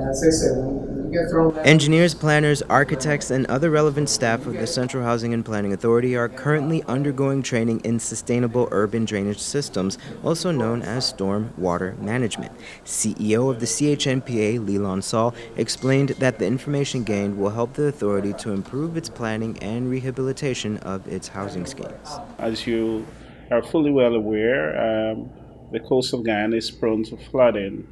As I said, when you get thrown down. Engineers, planners, architects, and other relevant staff of the Central Housing and Planning Authority are currently undergoing training in sustainable urban drainage systems, also known as storm water management. CEO of the Ch&Pa, Leland Saul, explained that the information gained will help the authority to improve its planning and rehabilitation of its housing schemes. As you are fully well aware, the coast of Guyana is prone to flooding,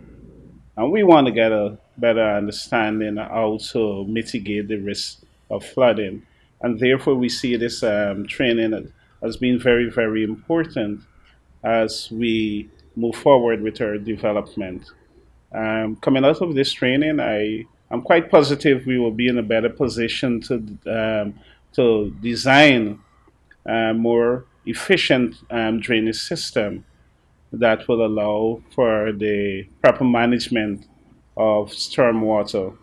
and we want to get a better understanding of how to mitigate the risk of flooding. And therefore, we see this training as being very, very important as we move forward with our development. Coming out of this training, I'm quite positive we will be in a better position to design a more efficient drainage system that will allow for the proper management of stormwater.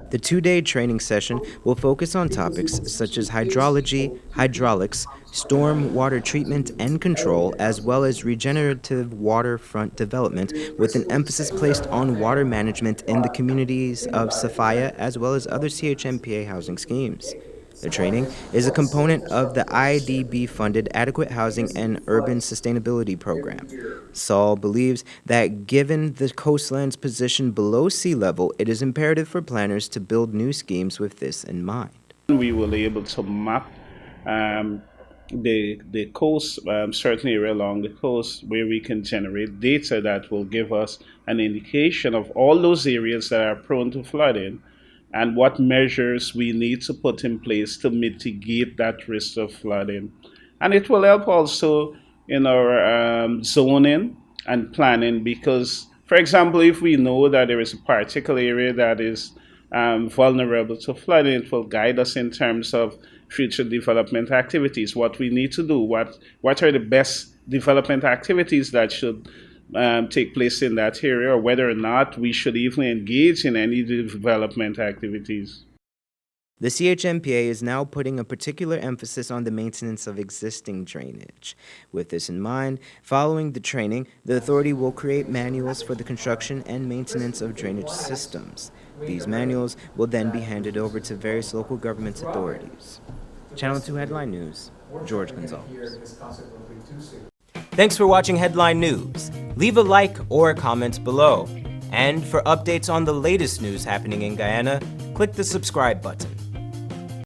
The two-day training session will focus on topics such as hydrology, hydraulics, storm water treatment and control, as well as regenerative waterfront development, with an emphasis placed on water management in the communities of Sophia as well as other Ch&Pa housing schemes. The training is a component of the IDB-funded Adequate Housing and Urban Sustainability Program. Saul believes that given the coastland's position below sea level, it is imperative for planners to build new schemes with this in mind. We will be able to map the coast, certainly along the coast, where we can generate data that will give us an indication of all those areas that are prone to flooding and what measures we need to put in place to mitigate that risk of flooding. And it will help also in our zoning and planning because, for example, if we know that there is a particular area that is vulnerable to flooding, it will guide us in terms of future development activities, what we need to do, what are the best development activities that should take place in that area, or whether or not we should even engage in any development activities. The Ch&Pa is now putting a particular emphasis on the maintenance of existing drainage. With this in mind, following the training, the authority will create manuals for the construction and maintenance of drainage systems. These manuals will then be handed over to various local government authorities. Channel 2 Headline News, George Gonzalez. Thanks for watching Headline News. Leave a like or a comment below. And for updates on the latest news happening in Guyana, click the subscribe button.